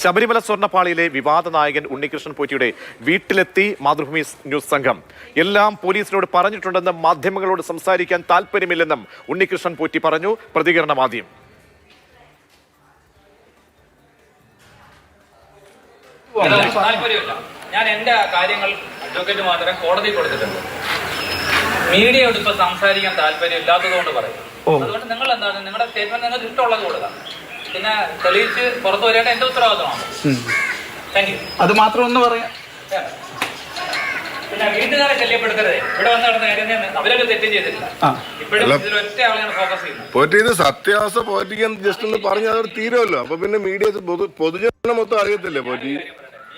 ശബരിമല സ്വർണ്ണപ്പാളിയിലെ വിവാദ നായകൻ ഉണ്ണികൃഷ്ണൻ പോറ്റിയുടെ വീട്ടിലെത്തി മാതൃഭൂമി ന്യൂസ് സംഘം. എല്ലാം പോലീസിനോട് പറഞ്ഞിട്ടുണ്ടെന്നും മാധ്യമങ്ങളോട് സംസാരിക്കാൻ താല്പര്യമില്ലെന്നും ഉണ്ണികൃഷ്ണൻ പോറ്റി പറഞ്ഞു. പ്രതികരണം ആദ്യം. ഞാൻ എന്റെ കാര്യങ്ങൾ അഡ്വക്കേറ്റ് മാത്രം കോടതി കൊടുത്തിട്ടുണ്ട്. മീഡിയയോട് ഇപ്പൊ സംസാരിക്കാൻ താല്പര്യം ഇല്ലാത്തതുകൊണ്ട് പറയും. അതുകൊണ്ട് നിങ്ങൾ എന്താണ് നിങ്ങളുടെ സ്റ്റേറ്റ്മെന്റ് നിങ്ങൾക്ക് ഇഷ്ടമുള്ളത് കൊടുക്കാം. പിന്നെ തെളിയിച്ച് പുറത്തു വരേണ്ട എന്റെ ഉത്തരവാദിത്തമാണ്. Thank you. അത് മാത്രം ഒന്ന് പറയാം. പിന്നെ വീട്ടുകാരെ ശല്യപ്പെടുത്തരുതേ. ഇവിടെ വന്ന് നടന്ന കാര്യം അവരൊക്കെ തെറ്റും ചെയ്തിട്ടില്ല. ഇപ്പോഴും ഇതിൽ ഒറ്റ ആളെയാണ് ഫോക്കസ് ചെയ്യുന്നത്. പോറ്റി സത്യാവസ്ഥ പോറ്റിക്കാൻ ജസ്റ്റ് ഒന്ന് പറഞ്ഞാൽ അത് തീരുമല്ലോ. അപ്പൊ പിന്നെ മീഡിയ പൊതുജനം മൊത്തം അറിയത്തില്ലേ പോറ്റി?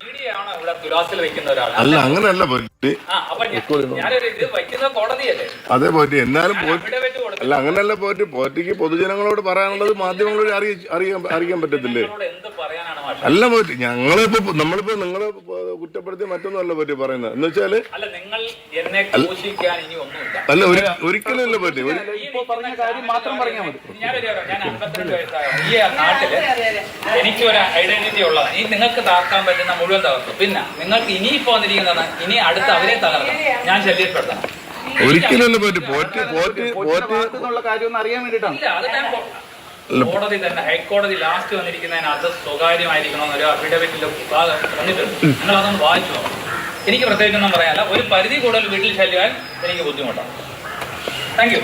മീഡിയയാണോ ഇവിടെ തുലാസിൽ വെക്കുന്ന ഒരാൾ? അല്ല, അങ്ങനെയല്ല പോറ്റി. അതെ പോറ്റി, എന്നാലും അല്ല അങ്ങനെയല്ല പോറ്റി. പോറ്റിക്ക് പൊതുജനങ്ങളോട് പറയാനുള്ളത് മാധ്യമങ്ങളോട് അറിയിക്കാൻ പറ്റത്തില്ലേ? അല്ല പോറ്റി, നമ്മളിപ്പോ നിങ്ങളെ കുറ്റപ്പെടുത്തി മറ്റൊന്നുമല്ല പോറ്റി പറയുന്നത്. എന്ന് വെച്ചാല് അല്ല, ഒരിക്കലും ഇല്ല പോറ്റി. എനിക്ക് ഒരു ഐഡന്റിറ്റി ഉള്ളതാണ്. ഈ നിങ്ങൾക്ക് തകർക്കാൻ പറ്റുന്ന മുഴുവൻ തകർത്തു. പിന്നെ നിങ്ങൾക്ക് ഇനിയിപ്പോ വന്നിരിക്കുന്നതാണ് ഇനി അടുത്ത് അവരെ തകർക്കണം, ഞാൻ ശല്യപ്പെടുത്തണം. ഒരിക്കലും പോറ്റി പോറ്റി പോറ്റി പോറ്റി കാര്യം അറിയാൻ വേണ്ടിയിട്ടാണ്. കോടതി തന്നെ ഹൈക്കോടതി ലാസ്റ്റ് വന്നിരിക്കുന്നതിനകത്ത് സ്വകാര്യമായിരിക്കണമെന്നൊരു അഫിഡവിറ്റിൽ വന്നിട്ടുണ്ട്. നിങ്ങൾ അതൊന്ന് വായിച്ചു നോക്കണം. എനിക്ക് പ്രത്യേകിച്ചൊന്നും പറയാനല്ല. ഒരു പരിധി കൂടുതൽ വീട്ടിൽ ശല്യമായാൽ എനിക്ക് ബുദ്ധിമുട്ടാണ്. Thank you.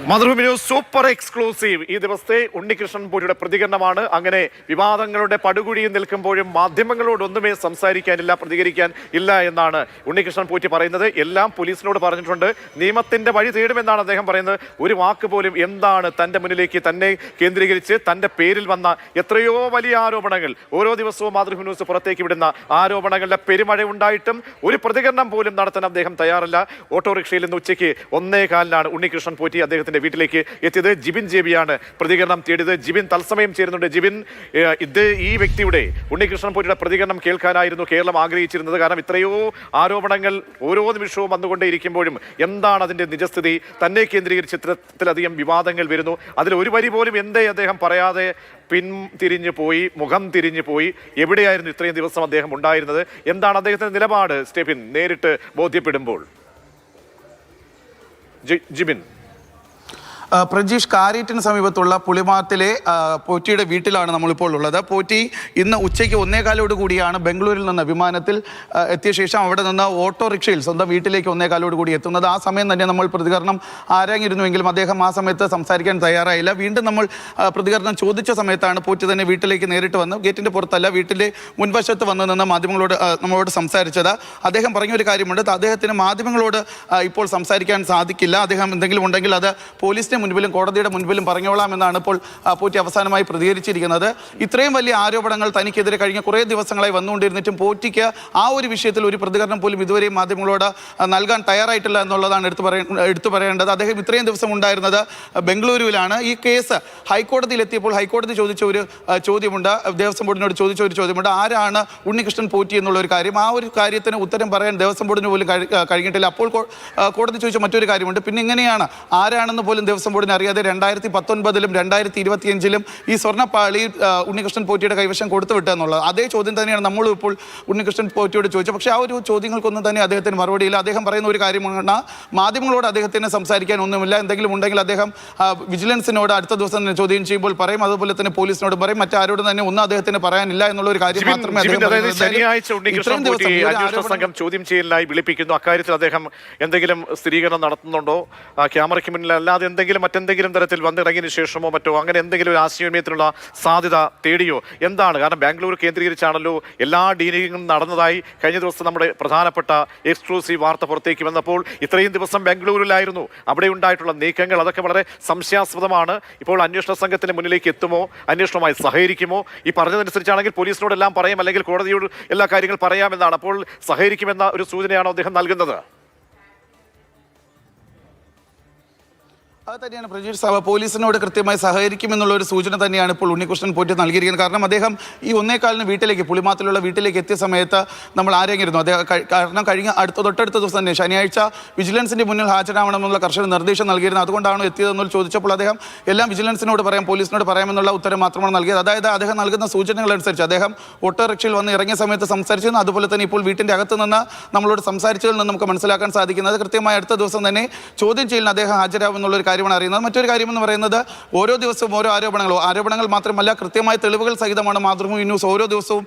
Mathrubhumi news super exclusive. ഈ ദിവസത്തെ ഉണ്ണികൃഷ്ണൻ പോറ്റിയുടെ പ്രതികരണമാണ്. അങ്ങനെ വിവാദങ്ങളുടെ പടുകുഴിയിൽ നിൽക്കുമ്പോഴും മാധ്യമങ്ങളോടൊന്നുമേ സംസാരിക്കാനില്ല, പ്രതികരിക്കാൻ ഇല്ല എന്നാണ് ഉണ്ണികൃഷ്ണൻ പോറ്റി പറയുന്നത്. എല്ലാം പോലീസിനോട് പറഞ്ഞിട്ടുണ്ട്, നിയമത്തിന്റെ വഴി തേടുമെന്നാണ് അദ്ദേഹം പറയുന്നത്. ഒരു വാക്ക് പോലും എന്താണ് തന്റെ മുന്നിലേക്ക് തന്നെ കേന്ദ്രീകരിച്ച് തന്റെ പേരിൽ വന്ന എത്രയോ വലിയ ആരോപണങ്ങൾ ഓരോ ദിവസവും മാതൃഭൂമി ന്യൂസ് പുറത്തേക്ക് വിടുന്ന ആരോപണങ്ങളുടെ പെരുമഴ ഉണ്ടായിട്ടും ഒരു പ്രതികരണം പോലും നടത്താൻ അദ്ദേഹം തയ്യാറല്ല. ഓട്ടോറിക്ഷയിൽ നിന്ന് ഉച്ചയ്ക്ക് 1:15 ഉണ്ണികൃഷ്ണൻ പോറ്റി അദ്ദേഹത്തിന്റെ വീട്ടിലേക്ക് എത്തിയത്. ജിബിൻ ജെബിയാണ് പ്രതികരണം തേടിയത്. ജിബിൻ തത്സമയം ചേരുന്നുണ്ട്. ജിബിൻ, ഈ വ്യക്തിയുടെ ഉണ്ണികൃഷ്ണൻ പോറ്റിയുടെ പ്രതികരണം കേൾക്കാനായിരുന്നു കേരളം ആഗ്രഹിച്ചിരുന്നത്. കാരണം ഇത്രയോ ആരോപണങ്ങൾ ഓരോ നിമിഷവും വന്നുകൊണ്ടേയിരിക്കുമ്പോഴും എന്താണ് അതിന്റെ നിജസ്ഥിതി? തന്നെ കേന്ദ്രീകരിച്ച് ഇത്തരത്തിലധികം വിവാദങ്ങൾ വരുന്നു. അതിൽ ഒരു വരി പോലും എന്തേ അദ്ദേഹം പറയാതെ പിന്തിരിഞ്ഞു പോയി, മുഖം തിരിഞ്ഞു പോയി? എവിടെയായിരുന്നു ഇത്രയും ദിവസം അദ്ദേഹം ഉണ്ടായിരുന്നത്? എന്താണ് അദ്ദേഹത്തിന്റെ നിലപാട്? സ്റ്റെഫിൻ നേരിട്ട് ബോധ്യപ്പെടുമ്പോൾ. ജിബിൻ. പ്രജീഷ്, കാരീറ്റിന് സമീപത്തുള്ള പുളിമാത്തിലെ പോറ്റിയുടെ വീട്ടിലാണ് നമ്മളിപ്പോൾ ഉള്ളത്. പോറ്റി ഇന്ന് ഉച്ചയ്ക്ക് 1:15 കൂടിയാണ് ബംഗളൂരിൽ നിന്ന് വിമാനത്തിൽ എത്തിയ ശേഷം അവിടെ നിന്ന് ഓട്ടോറിക്ഷയിൽ സ്വന്തം വീട്ടിലേക്ക് 1:15 കൂടി എത്തുന്നത്. ആ സമയം തന്നെ നമ്മൾ പ്രതികരണം ആരാഞ്ഞിരുന്നുവെങ്കിലും അദ്ദേഹം ആ സമയത്ത് സംസാരിക്കാൻ തയ്യാറായില്ല. വീണ്ടും നമ്മൾ പ്രതികരണം ചോദിച്ച സമയത്താണ് പോറ്റി തന്നെ വീട്ടിലേക്ക് നേരിട്ട് വന്ന്, ഗേറ്റിൻ്റെ പുറത്തല്ല വീട്ടിൻ്റെ മുൻവശത്ത് വന്ന് നിന്ന് നമ്മളോട് സംസാരിച്ചത്. അദ്ദേഹം പറഞ്ഞൊരു കാര്യമുണ്ട്, അദ്ദേഹത്തിന് മാധ്യമങ്ങളോട് ഇപ്പോൾ സംസാരിക്കാൻ സാധിക്കില്ല. അദ്ദേഹം എന്തെങ്കിലും ഉണ്ടെങ്കിൽ അത് പോലീസിന് മുൻപിലും കോടതിയുടെ മുൻപിലും പറഞ്ഞോളാം എന്നാണ് ഇപ്പോൾ പോറ്റി അവസാനമായി പ്രതികരിച്ചിരിക്കുന്നത്. ഇത്രയും വലിയ ആരോപണങ്ങൾ തനിക്കെതിരെ കഴിഞ്ഞ കുറേ ദിവസങ്ങളായി വന്നുകൊണ്ടിരുന്നിട്ടും പോറ്റിക്ക് ആ ഒരു വിഷയത്തിൽ ഒരു പ്രതികരണം പോലും ഇതുവരെയും മാധ്യമങ്ങളോട് നൽകാൻ തയ്യാറായിട്ടില്ല എന്നുള്ളതാണ് എടുത്തു പറയേണ്ടത്. അദ്ദേഹം ഇത്രയും ദിവസം ഉണ്ടായിരുന്നത് ബംഗളൂരുവിലാണ്. ഈ കേസ് ഹൈക്കോടതിയിലെത്തിയപ്പോൾ ഹൈക്കോടതി ചോദിച്ച ഒരു ചോദ്യമുണ്ട്, ദേവസ്വം ബോർഡിനോട് ചോദിച്ച ഒരു ചോദ്യമുണ്ട്, ആരാണ് ഉണ്ണികൃഷ്ണൻ പോറ്റി എന്നുള്ള ഒരു കാര്യം. ആ ഒരു കാര്യത്തിന് ഉത്തരം പറയാൻ ദേവസ്വം ബോർഡിന് പോലും കഴിഞ്ഞിട്ടില്ല. അപ്പോൾ കോടതി ചോദിച്ച മറ്റൊരു കാര്യമുണ്ട്, പിന്നെ ഇങ്ങനെയാണ് ആരാണെന്ന് പോലും ദേവസ്വം ബോർഡിനെ അറിയാതെ 2019-ലും 2025-ലും ഈ സ്വർണ്ണപ്പാളി ഉണ്ണികൃഷ്ണൻ പോറ്റിയുടെ കൈവശം കൊടുത്തു വിട്ടു എന്നുള്ളത്. അതേ ചോദ്യം തന്നെയാണ് നമ്മളും ഇപ്പോൾ ഉണ്ണികൃഷ്ണൻ പോറ്റിയോട് ചോദിച്ചത്. പക്ഷേ ആ ഒരു ചോദ്യങ്ങൾക്കൊന്നും തന്നെ അദ്ദേഹത്തിന് മറുപടിയില്ല. അദ്ദേഹം പറയുന്ന ഒരു കാര്യമാണ്, മാധ്യമങ്ങളോട് അദ്ദേഹത്തിന് സംസാരിക്കാൻ ഒന്നുമില്ല. എന്തെങ്കിലും ഉണ്ടെങ്കിൽ അദ്ദേഹം വിജിലൻസിനോട് അടുത്ത ദിവസം തന്നെ ചോദ്യം ചെയ്യുമ്പോൾ പറയും, അതുപോലെ തന്നെ പോലീസിനോട് പറയും. മറ്റാരോടും തന്നെ ഒന്നും അദ്ദേഹത്തിന് പറയാനില്ല എന്നുള്ള ഒരു കാര്യം മാത്രമേ ശനിയാഴ്ച ഉണ്ണികൃഷ്ണൻ പോറ്റി അന്വേഷണ സംഘം ചോദ്യം ചെയ്യലിനായി വിളിപ്പിക്കുന്നു. അക്കാര്യത്തിൽ അദ്ദേഹം എന്തെങ്കിലും സ്ഥിരീകരണം നടത്തുന്നുണ്ടോ? ക്യാമറയ്ക്ക് മുന്നിൽ അല്ലാതെ മറ്റെന്തെങ്കിലും തരത്തിൽ വന്നിറങ്ങിയതിനു ശേഷമോ മറ്റോ അങ്ങനെ എന്തെങ്കിലും ഒരു ആശയവിനിമയത്തിനുള്ള സാധ്യത തേടിയോ? എന്താണ്? കാരണം ബാംഗ്ലൂർ കേന്ദ്രീകരിച്ചാണല്ലോ എല്ലാ ഡീലിംഗും നടന്നതായി കഴിഞ്ഞ ദിവസം നമ്മുടെ പ്രധാനപ്പെട്ട എക്സ്ക്ലൂസീവ് വാർത്ത പുറത്തേക്ക് വന്നപ്പോൾ ഇത്രയും ദിവസം ബാംഗ്ലൂരിലായിരുന്നു. അവിടെ ഉണ്ടായിട്ടുള്ള നീക്കങ്ങൾ അതൊക്കെ വളരെ സംശയാസ്പദമാണ്. ഇപ്പോൾ അന്വേഷണ സംഘത്തിന് മുന്നിലേക്ക് എത്തുമോ? അന്വേഷണവുമായി സഹകരിക്കുമോ? ഈ പറഞ്ഞതനുസരിച്ചാണെങ്കിൽ പോലീസിനോടെല്ലാം പറയാം, അല്ലെങ്കിൽ കോടതിയോട് എല്ലാ കാര്യങ്ങൾ പറയാമെന്നാണ്. അപ്പോൾ സഹകരിക്കുമെന്ന ഒരു സൂചനയാണോ അദ്ദേഹം നൽകുന്നത്? അത് തന്നെയാണ് പ്രജീഷ് സാബ് പോലീസിനോട് കൃത്യമായി സഹകരിക്കുമെന്നുള്ള ഒരു സൂചന തന്നെയാണ് ഇപ്പോൾ ഉണ്ണികൃഷ്ണൻ പോറ്റി നൽകിയിരിക്കുന്നത്. കാരണം അദ്ദേഹം ഈ 1:15 വീട്ടിലേക്ക് പുളിമാത്തിലുള്ള വീട്ടിലേക്ക് എത്തിയ സമയത്ത് നമ്മൾ ആരെങ്കിലും അദ്ദേഹം കാരണം കഴിഞ്ഞ തൊട്ടടുത്ത ദിവസം തന്നെ ശനിയാഴ്ച വിജിലൻസിന്റെ മുന്നിൽ ഹാജരാവണമെന്നുള്ള കർശന നിർദ്ദേശം നൽകിയിരുന്നു. അതുകൊണ്ടാണോ എത്തിയതെന്ന് ചോദിച്ചപ്പോൾ അദ്ദേഹം എല്ലാം വിജിലൻസിനോട് പറയാം, പോലീസിനോട് പറയാമെന്നുള്ള ഉത്തരം മാത്രമാണ് നൽകിയത്. അതായത് അദ്ദേഹം നൽകുന്ന സൂചനകൾ അനുസരിച്ച് അദ്ദേഹം ഓട്ടോറിക്ഷയിൽ വന്ന് ഇറങ്ങിയ സമയത്ത് സംസാരിച്ചിരുന്നു. അതുപോലെ തന്നെ ഇപ്പോൾ വീട്ടിൻ്റെ അകത്ത് നിന്ന് നമ്മളോട് സംസാരിച്ചതിൽ നിന്ന് നമുക്ക് മനസ്സിലാക്കാൻ സാധിക്കുന്നത് കൃത്യമായി അടുത്ത ദിവസം തന്നെ ചോദ്യം ചെയ്യലിന് അദ്ദേഹം ഹാജരാകുമെന്നുള്ളൊരു കാര്യമാണ് അറിയുന്നത്. മറ്റൊരു കാര്യമെന്ന് പറയുന്നത് ഓരോ ദിവസവും ഓരോ ആരോപണങ്ങൾ മാത്രമല്ല കൃത്യമായ തെളിവുകൾ സഹിതമാണ് മാതൃഭൂമി ന്യൂസ് ഓരോ ദിവസവും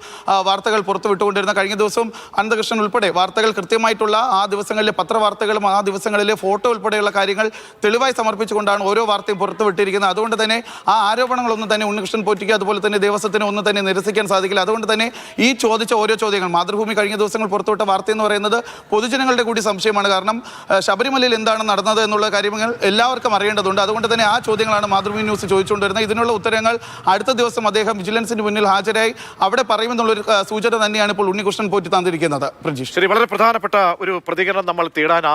വാർത്തകൾ പുറത്തുവിട്ടുകൊണ്ടിരുന്നത്. കഴിഞ്ഞ ദിവസം അനന്തകൃഷ്ണൻ ഉൾപ്പെടെ വാർത്തകൾ കൃത്യമായിട്ടുള്ള ആ ദിവസങ്ങളിലെ പത്രവാർത്തകളും ആ ദിവസങ്ങളിലെ ഫോട്ടോ ഉൾപ്പെടെയുള്ള കാര്യങ്ങൾ തെളിവായി സമർപ്പിച്ചുകൊണ്ടാണ് ഓരോ വാർത്തയും പുറത്തുവിട്ടിരിക്കുന്നത്. അതുകൊണ്ട് തന്നെ ആ ആരോപണങ്ങളൊന്നും തന്നെ ഉണ്ണികൃഷ്ണൻ പോറ്റിക്ക് അതുപോലെ തന്നെ ദേവസ്വത്തിന് ഒന്നും തന്നെ നിരസിക്കാൻ സാധിക്കില്ല. അതുകൊണ്ട് തന്നെ ഈ ചോദിച്ച ഓരോ ചോദ്യങ്ങൾ മാതൃഭൂമി കഴിഞ്ഞ ദിവസങ്ങൾ പുറത്തുവിട്ട വാർത്ത എന്ന് പറയുന്നത് പൊതുജനങ്ങളുടെ കൂടി സംശയമാണ്. കാരണം ശബരിമലയിൽ എന്താണ് നടന്നത് എന്നുള്ള കാര്യങ്ങൾ എല്ലാവർക്കും അറിയേണ്ടതുണ്ട്. അതുകൊണ്ട് തന്നെ ആ ചോദ്യങ്ങളാണ് മാതൃഭൂമി ന്യൂസ് ചോദിച്ചുകൊണ്ടിരുന്നത്. ഇതിനുള്ള ഉത്തരങ്ങൾ അടുത്ത ദിവസം അദ്ദേഹം വിജിലൻസിന് മുന്നിൽ ഹാജരായി അവിടെ പറയുമെന്നുള്ളൊരു സൂചന തന്നെയാണ് ഇപ്പോൾ ഉണ്ണികൃഷ്ണൻ പോറ്റി തന്നിരിക്കുന്നത്. പ്രജീഷ്, ശരി, വളരെ പ്രധാനപ്പെട്ട ഒരു പ്രതികരണം നമ്മൾ തേടാൻ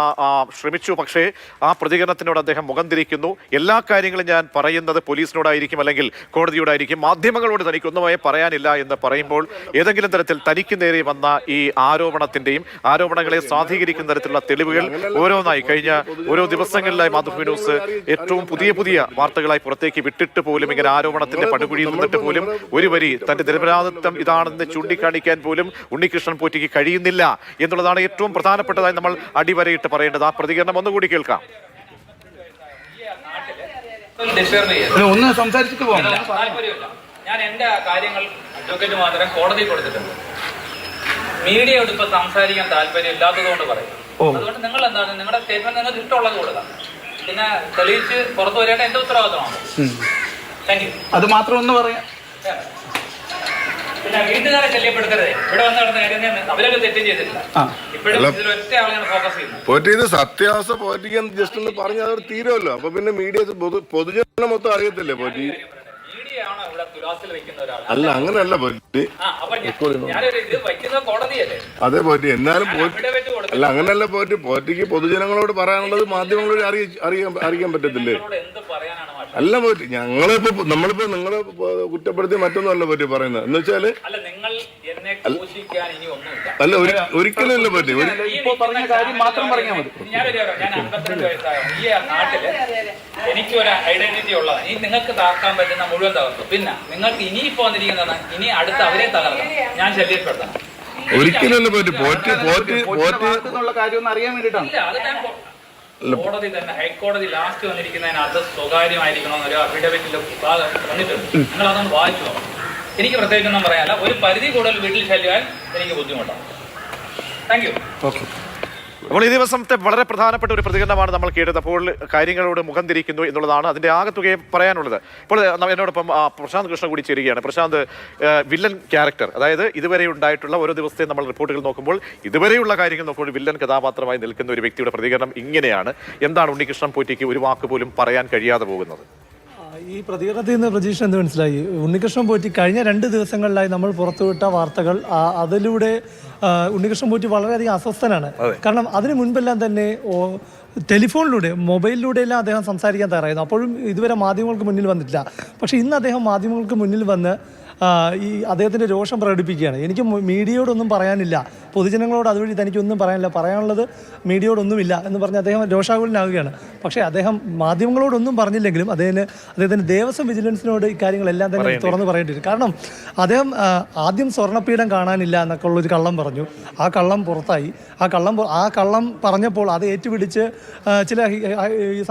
ശ്രമിച്ചു. പക്ഷേ ആ പ്രതികരണത്തിനോട് അദ്ദേഹം മുഖം തിരിക്കുന്നു. എല്ലാ കാര്യങ്ങളും ഞാൻ പറയുന്നത് പോലീസിനോടായിരിക്കും അല്ലെങ്കിൽ കോടതിയോടായിരിക്കും, മാധ്യമങ്ങളോട് തനിക്കൊന്നുമായി പറയാനില്ല എന്ന് പറയുമ്പോൾ ഏതെങ്കിലും തരത്തിൽ തനിക്ക് നേരെ വന്ന ഈ ആരോപണങ്ങളെ സ്വാധീകരിക്കുന്ന തരത്തിലുള്ള തെളിവുകൾ ഓരോന്നായി കഴിഞ്ഞ ഓരോ ദിവസങ്ങളിലായി മാതൃഭൂമി ന്യൂസ് ഏറ്റവും പുതിയ വാർത്തകളായി പുറത്തേക്ക് വിട്ടിട്ട് പോലും ഇങ്ങനെ ആരോപണത്തിന്റെ പടുകുഴിയിൽ നിന്നിട്ട് പോലും ഒരു വരി തന്റെ നിരപരാധിത്വം ഇതാണെന്ന് ചൂണ്ടിക്കാണിക്കാൻ പോലും ഉണ്ണികൃഷ്ണൻ പോറ്റിക്ക് കഴിയുന്നില്ല എന്നുള്ളതാണ് ഏറ്റവും പ്രധാനപ്പെട്ടതായി നമ്മൾ അടിവരയിട്ട് പറയേണ്ടത്. ആ പ്രതികരണം ഒന്നുകൂടി കേൾക്കാം. ഒന്ന് സംസാരിച്ചിട്ട് പോകാം. ഞാൻ എന്റെ കാര്യങ്ങൾ അഡ്വക്കേറ്റ് മാത്രം കോടതി കൊടുത്തിട്ടുണ്ട്. മീഡിയയോട് ഇപ്പൊ സംസാരിക്കാൻ താല്പര്യം ഇല്ലാത്തതുകൊണ്ട് പറയും. അതുകൊണ്ട് നിങ്ങൾ എന്താണ് നിങ്ങളുടെ സ്റ്റേറ്റ്മെന്റ് നിങ്ങൾക്ക് ഇഷ്ടമുള്ളത് കൊടുക്കാം. പിന്നെ തെളിയിച്ച് പുറത്തു വരേണ്ട എന്റെ ഉത്തരവാദിത്തമാണ്. Thank you. അത് മാത്രം ഒന്ന് പറയാം. പിന്നെ വീട്ടുകാരെ ശല്യപ്പെടുത്തരുത്. ഇവിടെ വന്ന് നടന്ന കാര്യം അവരൊക്കെ തെറ്റ് ചെയ്തിട്ടില്ല. ഇപ്പോഴും ഇതിൽ ഒറ്റ ആളെയാണ് ഫോക്കസ് ചെയ്യുന്നത്. പോറ്റി ഇത് സത്യാവസ്ഥ പോറ്റിക്കാൻ ജസ്റ്റ് ഒന്ന് പറഞ്ഞാൽ അത് തീരുമല്ലോ. അപ്പൊ പിന്നെ മീഡിയ പൊതുജനം മൊത്തം അറിയത്തില്ലേ പോറ്റി? മീഡിയയാണോ ഇവിടെ തുലാസിൽ വെക്കുന്ന ഒരാൾ? അല്ല, അങ്ങനെയല്ല പോറ്റി. അതെ പോറ്റി, എന്നാലും അല്ല അങ്ങനെയല്ല പോറ്റി. പോറ്റിക്ക് പൊതുജനങ്ങളോട് പറയാനുള്ളത് മാധ്യമങ്ങളോട് അറിയിക്കാൻ പറ്റത്തില്ലേ? അല്ല പോറ്റി, നമ്മളിപ്പോ നിങ്ങളെ കുറ്റപ്പെടുത്തി മറ്റൊന്നുമല്ല പോറ്റി പറയുന്നത്. എന്ന് വെച്ചാല് അല്ല ഒരിക്കലും ഇല്ല പോറ്റി. എനിക്ക് ഒരു ഐഡന്റിറ്റി ഉള്ളതാണ്. ഈ നിങ്ങൾക്ക് തകർക്കാൻ പറ്റുന്ന മുഴുവൻ തകർത്തു. പിന്നെ നിങ്ങൾക്ക് ഇനിയിപ്പോ വന്നിരിക്കുന്നതാണ് ഇനി അടുത്ത് അവരെ തകർക്കണം, ഞാൻ ശല്യപ്പെടുത്തണം. ഒരിക്കലും പോറ്റി കാര്യം അറിയാൻ വേണ്ടിയിട്ടാണ്. കോടതി തന്നെ ഹൈക്കോടതി ലാസ്റ്റ് വന്നിരിക്കുന്നതിനകത്ത് സ്വകാര്യമായിരിക്കണമെന്ന് ഒരു അഫിഡവിറ്റിൽ വന്നിട്ടുണ്ട്. നിങ്ങൾ അതൊന്ന് വായിച്ചു നോക്കണം. എനിക്ക് പ്രത്യേകിച്ചൊന്നും പറയാനല്ല. ഒരു പരിധി കൂടുതൽ വീട്ടിൽ ശല്യമായാൽ എനിക്ക് ബുദ്ധിമുട്ടാണ്. Thank you. ഓക്കെ. അപ്പോൾ ഈ ദിവസത്തെ വളരെ പ്രധാനപ്പെട്ട ഒരു പ്രതികരണമാണ് നമ്മൾ കേട്ടത്. അപ്പോൾ കാര്യങ്ങളോട് മുഖം തിരിക്കുന്നു എന്നുള്ളതാണ് അതിന്റെ ആകത്തുകയും പറയാനുള്ളത്. ഇപ്പോൾ എന്നോടൊപ്പം പ്രശാന്ത് കൃഷ്ണ കൂടി ചേരുകയാണ്. പ്രശാന്ത്, വില്ലൻ ക്യാരക്ടർ, അതായത് ഇതുവരെ ഉണ്ടായിട്ടുള്ള ഓരോ ദിവസത്തെ നമ്മൾ റിപ്പോർട്ടുകൾ നോക്കുമ്പോൾ ഇതുവരെയുള്ള കാര്യങ്ങൾ നോക്കുമ്പോൾ വില്ലൻ കഥാപാത്രമായി നിൽക്കുന്ന ഒരു വ്യക്തിയുടെ പ്രതികരണം ഇങ്ങനെയാണ്. എന്താണ് ഉണ്ണികൃഷ്ണൻ പോറ്റിക്ക് ഒരു വാക്ക് പോലും പറയാൻ കഴിയാതെ പോകുന്നത്? ഈ പ്രതികരണത്തിൽ നിന്ന് പ്രജീഷ് എന്ത് മനസ്സിലായി? ഉണ്ണികൃഷ്ണൻ പോറ്റി കഴിഞ്ഞ 2 ദിവസങ്ങളിലായി നമ്മൾ പുറത്തുവിട്ട വാർത്തകൾ, അതിലൂടെ ഉണ്ണികൃഷ്ണൻ പോറ്റി വളരെയധികം അസ്വസ്ഥനാണ്. കാരണം അതിന് മുൻപെല്ലാം തന്നെ ടെലിഫോണിലൂടെ മൊബൈലിലൂടെയെല്ലാം അദ്ദേഹം സംസാരിക്കാൻ തയ്യാറായിരുന്നു. അപ്പോഴും ഇതുവരെ മാധ്യമങ്ങൾക്ക് മുന്നിൽ വന്നിട്ടില്ല. പക്ഷേ ഇന്ന് അദ്ദേഹം മാധ്യമങ്ങൾക്ക് മുന്നിൽ വന്ന് ഈ അദ്ദേഹത്തിൻ്റെ രോഷം പ്രകടിപ്പിക്കുകയാണ്. എനിക്ക് മീഡിയയോടൊന്നും പറയാനില്ല, പൊതുജനങ്ങളോട് അതുവഴി തനിക്കൊന്നും പറയാനില്ല, പറയാനുള്ളത് മീഡിയയോടൊന്നുമില്ല എന്ന് പറഞ്ഞ് അദ്ദേഹം രോഷാകുലനാവുകയാണ്. പക്ഷേ അദ്ദേഹം മാധ്യമങ്ങളോടൊന്നും പറഞ്ഞില്ലെങ്കിലും അദ്ദേഹത്തിന് ദേവസ്വം വിജിലൻസിനോട് ഇക്കാര്യങ്ങളെല്ലാം തന്നെ തുറന്ന് പറയേണ്ടി വരും. കാരണം അദ്ദേഹം ആദ്യം സ്വർണ്ണപീഠം കാണാനില്ല എന്നൊക്കെ ഉള്ളൊരു കള്ളം പറഞ്ഞു. ആ കള്ളം പുറത്തായി. ആ കള്ളം പറഞ്ഞപ്പോൾ അത് ഏറ്റുപിടിച്ച് ചില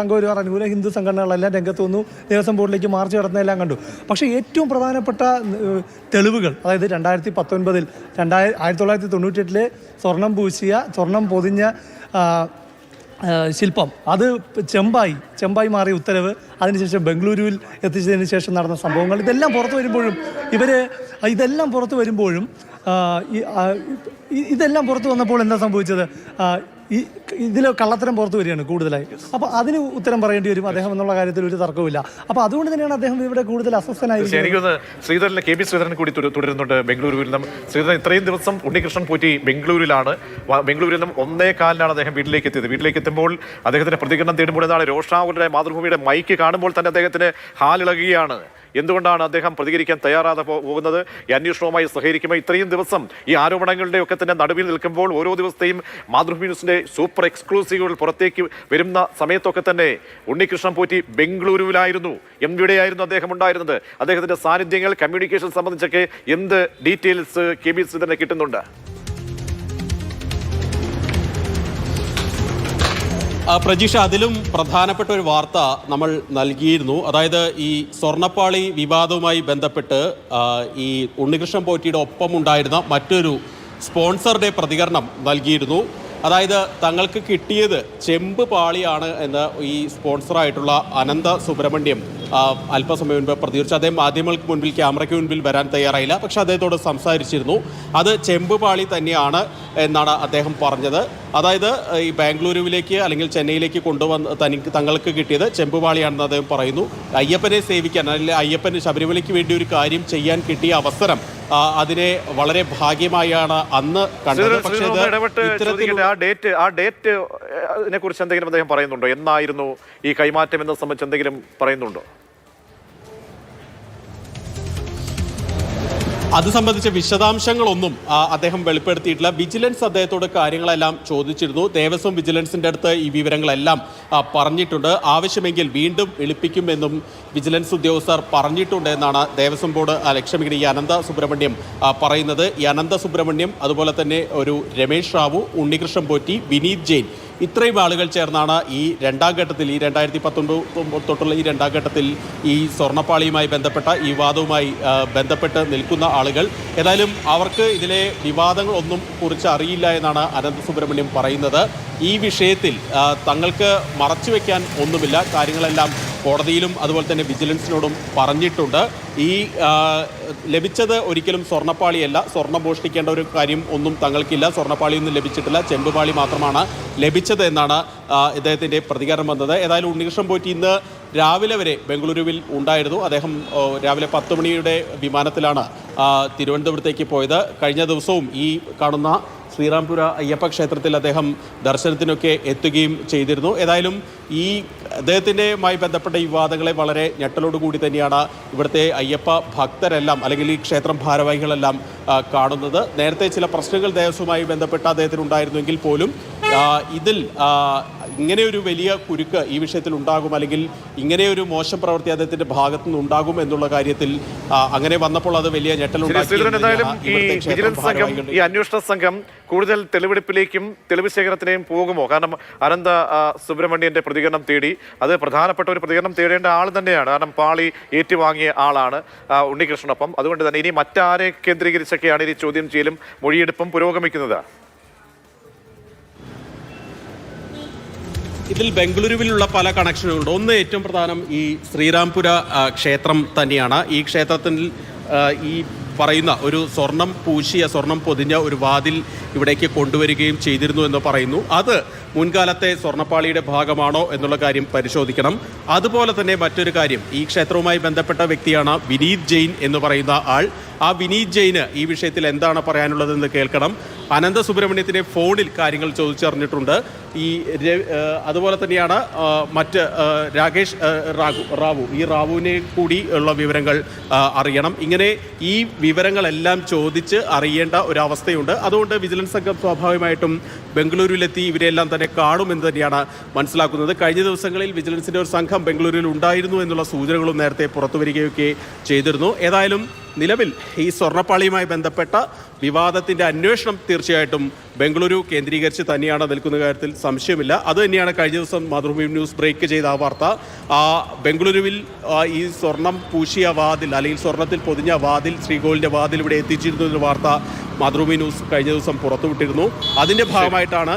സംഘപരിവാർ അനുകൂല ഹിന്ദു സംഘടനകളെല്ലാം രംഗത്ത് വന്നു. ദേവസ്വം ബോർഡിലേക്ക് മാർച്ച് നടന്നതെല്ലാം കണ്ടു. പക്ഷേ ഏറ്റവും പ്രധാനപ്പെട്ട തെളിവുകൾ, അതായത് 2019 1998 സ്വർണം പൊതിഞ്ഞ ശില്പം, അത് ചെമ്പായി മാറിയ ഉത്തരവ്, അതിനുശേഷം ബംഗളൂരുവിൽ എത്തിച്ചതിന് ശേഷം നടന്ന സംഭവങ്ങൾ, ഇതെല്ലാം പുറത്തു വരുമ്പോഴും ഇതെല്ലാം പുറത്തു വന്നപ്പോൾ എന്താ സംഭവിച്ചത്? ഇതിൽ കള്ളത്തരം പുറത്തു വരികയാണ് കൂടുതലായി. അപ്പോൾ അതിന് ഉത്തരം പറയേണ്ടി വരും അദ്ദേഹം എന്നുള്ള കാര്യത്തിൽ ഒരു തർക്കവുമില്ല. അപ്പോൾ അതുകൊണ്ട് തന്നെയാണ് അദ്ദേഹം ഇവിടെ കൂടുതൽ അസ്വസ്ഥനായിരിക്കുന്നത്. എനിക്കൊന്ന് ശ്രീധരൻ കെ പി ശ്രീധരൻ കൂടി തുടരുന്നുണ്ട് ബംഗളൂരുവിൽ നിന്നും. ശ്രീധരൻ, ഇത്രയും ദിവസം ഉണ്ണികൃഷ്ണൻ പോറ്റി ബംഗളൂരിലാണ്. ബംഗളൂരിൽ നിന്നും 1:15 അദ്ദേഹം വീട്ടിലേക്ക് എത്തിയത്. വീട്ടിലേക്ക് എത്തുമ്പോൾ അദ്ദേഹത്തിന്റെ പ്രതികരണം തേടുമ്പോൾ എന്താണ് രോഷാകുലരുടെ മാതൃഭൂമിയുടെ മൈക്ക് കാണുമ്പോൾ തന്നെ അദ്ദേഹത്തിന് ഹാലിളകുകയാണ്. എന്തുകൊണ്ടാണ് അദ്ദേഹം പ്രതികരിക്കാൻ തയ്യാറാതെ പോകുന്നത്? ഈ അന്വേഷണവുമായി സഹകരിക്കുമ്പോൾ ഇത്രയും ദിവസം ഈ ആരോപണങ്ങളുടെ ഒക്കെ തന്നെ നടുവിൽ നിൽക്കുമ്പോൾ ഓരോ ദിവസത്തെയും മാതൃഭൂമി ന്യൂസിന്റെ സൂപ്പർ എക്സ്ക്ലൂസീവുകൾ പുറത്തേക്ക് വരുന്ന സമയത്തൊക്കെ തന്നെ ഉണ്ണികൃഷ്ണൻ പോറ്റി ബംഗളൂരുവിലായിരുന്നു. എവിടെയായിരുന്നു അദ്ദേഹം ഉണ്ടായിരുന്നത്? അദ്ദേഹത്തിന്റെ സാന്നിധ്യങ്ങൾ, കമ്മ്യൂണിക്കേഷൻ സംബന്ധിച്ചൊക്കെ എന്ത് ഡീറ്റെയിൽസ് കെ ബി ശ്രീധരന് കിട്ടുന്നുണ്ട്? പ്രജീഷ, അതിലും പ്രധാനപ്പെട്ട ഒരു വാർത്ത നമ്മൾ നൽകിയിരുന്നു. അതായത് ഈ സ്വർണ്ണപ്പാളി വിവാദവുമായി ബന്ധപ്പെട്ട് ഈ ഉണ്ണികൃഷ്ണൻ പോറ്റിയുടെ ഒപ്പമുണ്ടായിരുന്ന മറ്റൊരു സ്പോൺസറുടെ പ്രതികരണം നൽകിയിരുന്നു. അതായത് തങ്ങൾക്ക് കിട്ടിയത് ചെമ്പ് പാളിയാണ് എന്ന് ഈ സ്പോൺസറായിട്ടുള്ള അനന്ത സുബ്രഹ്മണ്യം അല്പസമയം മുൻപ് പ്രതികരിച്ചു. അദ്ദേഹം മാധ്യമങ്ങൾക്ക് മുൻപിൽ, ക്യാമറയ്ക്ക് മുൻപിൽ വരാൻ തയ്യാറായില്ല. പക്ഷെ അദ്ദേഹത്തോട് സംസാരിച്ചിരുന്നു. അത് ചെമ്പ് പാളി തന്നെയാണ് എന്നാണ് അദ്ദേഹം പറഞ്ഞത്. അതായത് ഈ ബാംഗ്ലൂരുവിലേക്ക് അല്ലെങ്കിൽ ചെന്നൈയിലേക്ക് തങ്ങൾക്ക് കിട്ടിയത് ചെമ്പ് പാളിയാണെന്ന് അദ്ദേഹം പറയുന്നു. അയ്യപ്പനെ സേവിക്കാൻ അല്ലെങ്കിൽ അയ്യപ്പന് ശബരിമലയ്ക്ക് വേണ്ടി ഒരു കാര്യം ചെയ്യാൻ കിട്ടിയ അവസരം അതിനെ വളരെ ഭാഗ്യമായാണ് അന്ന് കണ്ടത്. പക്ഷേ ആ ഡേറ്റിനെ കുറിച്ച് എന്തെങ്കിലും അദ്ദേഹം പറയുന്നുണ്ടോ? എന്നായിരുന്നു ഈ കൈമാറ്റം എന്നെ സംബന്ധിച്ച് എന്തെങ്കിലും പറയുന്നുണ്ടോ? അത് സംബന്ധിച്ച വിശദാംശങ്ങളൊന്നും അദ്ദേഹം വെളിപ്പെടുത്തിയിട്ടില്ല. വിജിലൻസ് അദ്ദേഹത്തോട് കാര്യങ്ങളെല്ലാം ചോദിച്ചിരുന്നു. ദേവസ്വം വിജിലൻസിൻ്റെ അടുത്ത് ഈ വിവരങ്ങളെല്ലാം പറഞ്ഞിട്ടുണ്ട്. ആവശ്യമെങ്കിൽ വീണ്ടും വിളിപ്പിക്കുമെന്നും വിജിലൻസ് ഉദ്യോഗസ്ഥർ പറഞ്ഞിട്ടുണ്ട് എന്നാണ് ദേവസ്വം ബോർഡ് ലക്ഷ്യമിങ്ങനെ ഈ അനന്ത സുബ്രഹ്മണ്യം പറയുന്നത്. ഈ അനന്ത സുബ്രഹ്മണ്യം, അതുപോലെ തന്നെ ഒരു രമേശ് റാവു, ഉണ്ണികൃഷ്ണൻ പോറ്റി, വിനീത് ജെയിൻ, ഇത്രയും ആളുകൾ ചേർന്നാണ് ഈ രണ്ടാം ഘട്ടത്തിൽ, ഈ 2019 തൊട്ടുള്ള ഈ രണ്ടാം ഘട്ടത്തിൽ ഈ സ്വർണ്ണപ്പാളിയുമായി ബന്ധപ്പെട്ട ഈ വിവാദവുമായി ബന്ധപ്പെട്ട് നിൽക്കുന്ന ആളുകൾ. ഏതായാലും അവർക്ക് ഇതിലെ വിവാദങ്ങളൊന്നും കുറിച്ച് അറിയില്ല എന്നാണ് അനന്ത സുബ്രഹ്മണ്യം പറയുന്നത്. ഈ വിഷയത്തിൽ തങ്ങൾക്ക് മറച്ചുവെക്കാൻ ഒന്നുമില്ല. കാര്യങ്ങളെല്ലാം കോടതിയിലും അതുപോലെ തന്നെ വിജിലൻസിനോടും പറഞ്ഞിട്ടുണ്ട്. ഈ ലഭിച്ചത് ഒരിക്കലും സ്വർണ്ണപ്പാളിയല്ല. സ്വർണ്ണം മോഷ്ടിക്കേണ്ട ഒരു കാര്യം ഒന്നും തങ്ങൾക്കില്ല. സ്വർണ്ണപ്പാളിയൊന്നും ലഭിച്ചിട്ടില്ല. ചെമ്പുപാളി മാത്രമാണ് ലഭിച്ചത് എന്നാണ് ഇദ്ദേഹത്തിൻ്റെ പ്രതികരണം വന്നത്. ഏതായാലും ഉണ്ണികൃഷ്ണൻ പോറ്റി ഇന്ന് രാവിലെ വരെ ബംഗളൂരുവിൽ ഉണ്ടായിരുന്നു. അദ്ദേഹം രാവിലെ 10 മണിയുടെ വിമാനത്തിലാണ് തിരുവനന്തപുരത്തേക്ക് പോയത്. കഴിഞ്ഞ ദിവസവും ഈ കാണുന്ന ശ്രീറാംപുര അയ്യപ്പ ക്ഷേത്രത്തിൽ അദ്ദേഹം ദർശനത്തിനൊക്കെ എത്തുകയും ചെയ്തിരുന്നു. ഏതായാലും ഈ അദ്ദേഹത്തിൻ്റെയുമായി ബന്ധപ്പെട്ട വിവാദങ്ങളെ വളരെ ഞെട്ടലോടുകൂടി തന്നെയാണ് ഇവിടുത്തെ അയ്യപ്പ ഭക്തരെല്ലാം അല്ലെങ്കിൽ ഈ ക്ഷേത്രം ഭാരവാഹികളെല്ലാം കാണുന്നത്. നേരത്തെ ചില പ്രശ്നങ്ങൾ ദേവസ്വവുമായി ബന്ധപ്പെട്ട് അദ്ദേഹത്തിനുണ്ടായിരുന്നെങ്കിൽ പോലും ഇതിൽ ഇങ്ങനെയൊരു വലിയ കുരുക്ക് ഈ വിഷയത്തിൽ ഉണ്ടാകും, അല്ലെങ്കിൽ ഇങ്ങനെയൊരു മോശം പ്രവൃത്തി അദ്ദേഹത്തിന്റെ ഭാഗത്തു നിന്ന് ഉണ്ടാകും എന്നുള്ള കാര്യത്തിൽ അങ്ങനെ വന്നപ്പോൾ അത് വലിയ ഞെട്ടലുണ്ടാക്കി. ഈ അന്വേഷണ സംഘം കൂടുതൽ തെളിവെടുപ്പിലേക്കും തെളിവ് ശേഖരത്തിലേക്കും പോകുമോ? കാരണം അനന്ത സുബ്രഹ്മണ്യന്റെ പ്രതികരണം തേടി, അത് പ്രധാനപ്പെട്ട ഒരു പ്രതികരണം തേടേണ്ട ആൾ തന്നെയാണ്. കാരണം പാളി ഏറ്റുവാങ്ങിയ ആളാണ് ഉണ്ണികൃഷ്ണനൊപ്പം. അതുകൊണ്ട് തന്നെ ഇനി മറ്റാരെ കേന്ദ്രീകരിച്ചൊക്കെയാണ് ഈ ചോദ്യം ചെയ്യലും മൊഴിയെടുപ്പും പുരോഗമിക്കുന്നത്? ഇതിൽ ബംഗളൂരുവിലുള്ള പല കണക്ഷനുകളുണ്ട്. ഒന്ന്, ഏറ്റവും പ്രധാനം ഈ ശ്രീറാംപുര ക്ഷേത്രം തന്നെയാണ്. ഈ ക്ഷേത്രത്തിൽ ഈ പറയുന്ന ഒരു സ്വർണം പൂശിയ, സ്വർണം പൊതിഞ്ഞ ഒരു വാതിൽ ഇവിടേക്ക് കൊണ്ടുവരികയും ചെയ്തിരുന്നു എന്ന് പറയുന്നു. അത് മുൻകാലത്തെ സ്വർണ്ണപ്പാളിയുടെ ഭാഗമാണോ എന്നുള്ള കാര്യം പരിശോധിക്കണം. അതുപോലെ തന്നെ മറ്റൊരു കാര്യം, ഈ ക്ഷേത്രവുമായി ബന്ധപ്പെട്ട വ്യക്തിയാണ് വിനീത് ജെയിൻ എന്ന് പറയുന്ന ആൾ. ആ വിനീത് ജെയിന് ഈ വിഷയത്തിൽ എന്താണ് പറയാനുള്ളതെന്ന് കേൾക്കണം. അനന്ത സുബ്രഹ്മണ്യത്തിൻ്റെ ഫോണിൽ കാര്യങ്ങൾ ചോദിച്ചറിഞ്ഞിട്ടുണ്ട്. ഈ അതുപോലെ തന്നെയാണ് മറ്റ് രാകേഷ് റാവു, ഈ റാവുവിനെ കൂടി ഉള്ള വിവരങ്ങൾ അറിയണം. ഇങ്ങനെ ഈ വിവരങ്ങളെല്ലാം ചോദിച്ച് അറിയേണ്ട ഒരവസ്ഥയുണ്ട്. അതുകൊണ്ട് വിജിലൻസ് സംഘം സ്വാഭാവികമായിട്ടും ബംഗളൂരുവിലെത്തി ഇവരെല്ലാം തന്നെ കാണുമെന്ന് തന്നെയാണ് മനസ്സിലാക്കുന്നത്. കഴിഞ്ഞ ദിവസങ്ങളിൽ വിജിലൻസിൻ്റെ ഒരു സംഘം ബംഗളൂരുവിൽ ഉണ്ടായിരുന്നു എന്നുള്ള സൂചനകളും നേരത്തെ പുറത്തു വരികയൊക്കെ ചെയ്തിരുന്നു. ഏതായാലും നിലവിൽ ഈ സ്വർണ്ണപ്പാളിയുമായി ബന്ധപ്പെട്ട വിവാദത്തിൻ്റെ അന്വേഷണം തീർച്ചയായിട്ടും ബംഗളൂരു കേന്ദ്രീകരിച്ച് തന്നെയാണ് നിൽക്കുന്ന കാര്യത്തിൽ സംശയമില്ല. അതുതന്നെയാണ് കഴിഞ്ഞ ദിവസം മാതൃഭൂമി ന്യൂസ് ബ്രേക്ക് ചെയ്ത ആ വാർത്ത. ബംഗളൂരുവിൽ ഈ സ്വർണം പൂശിയ വാതിൽ അല്ലെങ്കിൽ സ്വർണത്തിൽ പൊതിഞ്ഞ വാതിൽ, ശ്രീകോവിലിൻ്റെ വാതിൽ ഇവിടെ എത്തിച്ചിരുന്നു എന്ന വാർത്ത മാതൃഭൂമി ന്യൂസ് കഴിഞ്ഞ ദിവസം പുറത്തുവിട്ടിരുന്നു. അതിന്റെ ഭാഗമായിട്ടാണ്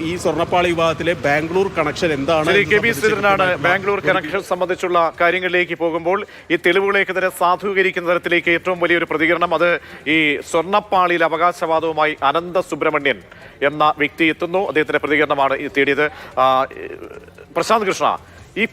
ഈ സ്വർണ്ണപ്പാളി വിവാദത്തിലെ ബാംഗ്ലൂർ കണക്ഷൻ എന്താണ്. കെ.ബി. ശ്രീധരനാണ് ബാംഗ്ലൂർ കണക്ഷൻ സംബന്ധിച്ചുള്ള കാര്യങ്ങളിലേക്ക് പോകുമ്പോൾ ഈ തെളിവുകളേക്കെതിരെ സാധൂകരിക്കുന്ന തരത്തിലേക്ക് ഏറ്റവും വലിയൊരു പ്രതികരണം അത് ഈ സ്വർണ്ണപ്പാളിയിൽ അവകാശവാദവുമായി അനന്ത സുബ്രഹ്മണ്യൻ എന്ന വ്യക്തി എത്തുന്നു. അദ്ദേഹത്തിന്റെ പ്രതികരണമാണ് തേടിയത്. പ്രശാന്ത് കൃഷ്ണ, ഈ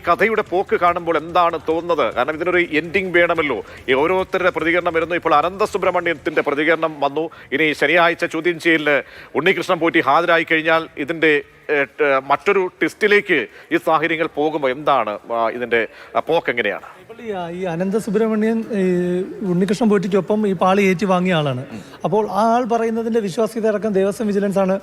കഥയുടെ പോക്ക് കാണുമ്പോൾ എന്താണ് തോന്നുന്നത്? കാരണം ഇതിനൊരു എൻഡിങ് വേണമല്ലോ. ഈ ഓരോരുത്തരുടെ പ്രതികരണം വരുന്നു. ഇപ്പോൾ അനന്ത സുബ്രഹ്മണ്യത്തിന്റെ പ്രതികരണം വന്നു. ഇനി ശനിയാഴ്ച ചോദ്യം ചെയ്യലിന് ഉണ്ണികൃഷ്ണൻ പോറ്റി ഹാജരായി കഴിഞ്ഞാൽ ഇതിന്റെ മറ്റൊരു ടെസ്റ്റിലേക്ക് ഈ സാഹചര്യങ്ങൾ പോകുമ്പോൾ എന്താണ് ഇതിന്റെ പോക്ക് എങ്ങനെയാണ്? ഈ അനന്ത സുബ്രഹ്മണ്യൻ ഉണ്ണികൃഷ്ണൻ പോറ്റിക്കൊപ്പം ഈ പാളി ഏറ്റി വാങ്ങിയ ആളാണ്. അപ്പോൾ ആ ആൾ പറയുന്നതിന്റെ വിശ്വാസ്യത അടക്കം ദേവസ്വം വിജിലൻസ് ആണ്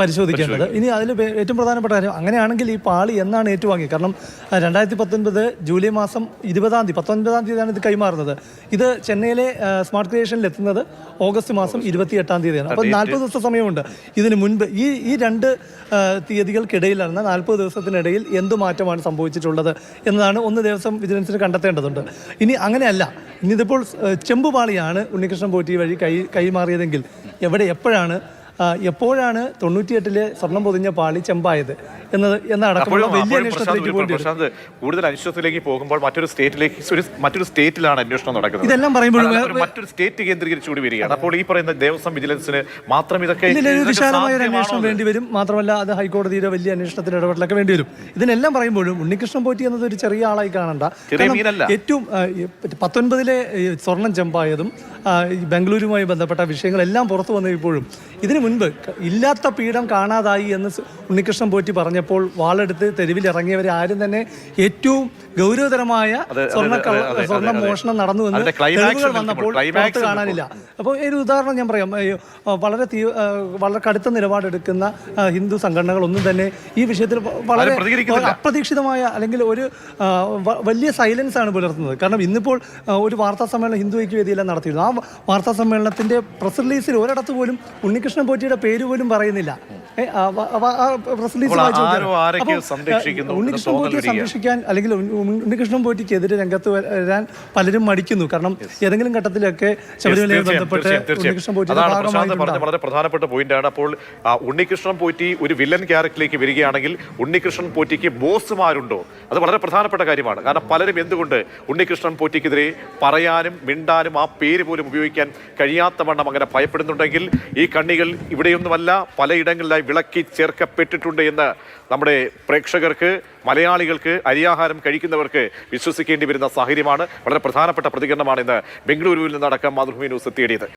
പരിശോധിക്കേണ്ടത്. ഇനി അതിൽ ഏറ്റവും പ്രധാനപ്പെട്ട കാര്യം, അങ്ങനെയാണെങ്കിൽ ഈ പാളി എന്നാണ് ഏറ്റുവാങ്ങിയത്? കാരണം 2019 ജൂലൈ മാസം 19-ആം തീയതിയാണ് ഇത് കൈമാറുന്നത്. ഇത് ചെന്നൈയിലെ സ്മാർട്ട് ക്രിയേഷനിൽ എത്തുന്നത് ഓഗസ്റ്റ് മാസം 28-ആം തീയതിയാണ്. അപ്പോൾ 40 ദിവസത്തെ സമയമുണ്ട്. ഇതിന് മുൻപ് ഈ രണ്ട് തീയതികൾക്കിടയിൽ നടന്ന 40 ദിവസത്തിനിടയിൽ എന്ത് മാറ്റമാണ് സംഭവിച്ചിട്ടുള്ളത് എന്നതാണ് ഒന്ന് ദേവസ്വം വിജിലൻസിന് കണ്ടെത്തേണ്ടതുണ്ട്. ഇനി അങ്ങനെയല്ല, ഇനിയിതിപ്പോൾ ചെമ്പുപാളിയാണ് ഉണ്ണികൃഷ്ണൻ പോറ്റി വഴി കൈമാറിയതെങ്കിൽ എപ്പോഴാണ് 98-ലെ സ്വർണം പൊതിഞ്ഞ പാളി ചെമ്പായത് എന്നടക്കമുള്ള വലിയ അന്വേഷണത്തിലേക്ക് പോകേണ്ടി വരും. കൂടുതൽ അന്വേഷണത്തിലേക്ക് പോകുമ്പോൾ മറ്റൊരു സ്റ്റേറ്റിലാണ് അന്വേഷണം നടക്കുന്നത്. ഇതെല്ലാം പറയുമ്പോൾ മറ്റൊരു സ്റ്റേറ്റ് കേന്ദ്രീകരിച്ചുകൂടി വരികയാണ്. അപ്പോൾ ഈ പറയുന്ന ദേവസ്വം വിജിലൻസിന് മാത്രം ഇതൊക്കെ വിശാലമായ ഒരു അന്വേഷണം വേണ്ടിവരും. മാത്രമല്ല അത് ഹൈക്കോടതിയുടെ വലിയ അന്വേഷണത്തിന് ഇടപെടലൊക്കെ വേണ്ടിവരും. ഇതിനെല്ലാം പറയുമ്പോഴും ഉണ്ണികൃഷ്ണൻ പോറ്റി എന്നത് ഒരു ചെറിയ ആളായി കാണണ്ട. ഏറ്റവും 19-ലെ സ്വർണം ചെമ്പായതും ബംഗളൂരുമായി ബന്ധപ്പെട്ട വിഷയങ്ങളെല്ലാം പുറത്തു വന്നപ്പോഴും ഇതിനു മുൻപ് ഇല്ലാത്ത പീഠം കാണാതായി എന്ന് ഉണ്ണികൃഷ്ണൻ പോറ്റി പറഞ്ഞപ്പോൾ വാളെടുത്ത് തെരുവിലിറങ്ങിയവരെ ആരും തന്നെ ഏറ്റവും ഗൗരവതരമായ സ്വർണ്ണ മോഷണം നടന്നു എന്ന് തെളിവുകൾ വന്നപ്പോൾ പുറത്ത് കാണാനില്ല. അപ്പോൾ ഒരു ഉദാഹരണം ഞാൻ പറയാം. വളരെ കടുത്ത നിലപാടെടുക്കുന്ന ഹിന്ദു സംഘടനകളൊന്നും തന്നെ ഈ വിഷയത്തിൽ വളരെ അപ്രതീക്ഷിതമായ അല്ലെങ്കിൽ ഒരു വലിയ സൈലൻസ് ആണ് പുലർത്തുന്നത്. കാരണം ഇന്നിപ്പോൾ ഒരു വാർത്താ സമ്മേളനം ഹിന്ദു ഐക്യവേദിയെല്ലാം നടത്തിയിരുന്നു. ആ വാർത്താ സമ്മേളനത്തിന്റെ പ്രസ് റിലീസിൽ ഒരിടത്ത് പോലും ഉണ്ണികൃഷ്ണൻ പോറ്റിയുടെ പേര് പോലും പറയുന്നില്ല. ഉണ്ണികൃഷ്ണൻ പോറ്റിയെ സംരക്ഷിക്കാൻ അല്ലെങ്കിൽ ഉണ്ണികൃഷ്ണൻ പോറ്റിക്കെതിരെ രംഗത്ത് വരാൻ പലരും മടിക്കുന്നു. കാരണം ഏതെങ്കിലും ഘട്ടത്തിലൊക്കെ ശബരിമലയുമായി ബന്ധപ്പെട്ട് ഉണ്ണികൃഷ്ണൻ പോറ്റി വളരെ പ്രധാനപ്പെട്ട പോയിന്റാണ്. അപ്പോൾ ഉണ്ണികൃഷ്ണൻ പോറ്റി ഒരു വില്ലൻ ക്യാരക്ടറിലേക്ക് വരികയാണെങ്കിൽ ഉണ്ണികൃഷ്ണൻ പോറ്റിക്ക് ബോസുമാരുണ്ടോ? അത് വളരെ പ്രധാനപ്പെട്ട കാര്യമാണ്. കാരണം പലരും എന്തുകൊണ്ട് ഉണ്ണികൃഷ്ണൻ പോറ്റിക്കെതിരെ പറയാനും മിണ്ടാനും ആ പേര് പോലും ഉപയോഗിക്കാൻ കഴിയാത്ത വണ്ണം അങ്ങനെ ഭയപ്പെടുന്നുണ്ടെങ്കിൽ ഈ കണ്ണികൾ ഇവിടെയൊന്നുമല്ല, പലയിടങ്ങളിലായി വിളക്കി ചേർക്കപ്പെട്ടിട്ടുണ്ട് എന്ന് നമ്മുടെ പ്രേക്ഷകർക്ക്, മലയാളികൾക്ക്, അരിയാഹാരം കഴിക്കുന്നവർക്ക് വിശ്വസിക്കേണ്ടി വരുന്ന സാഹചര്യമാണ്. വളരെ പ്രധാനപ്പെട്ട പ്രതികരണമാണ് ഇന്ന് ബംഗളൂരുവിൽ നിന്നടക്കം മാതൃഭൂമി ന്യൂസ് തേടിയത്.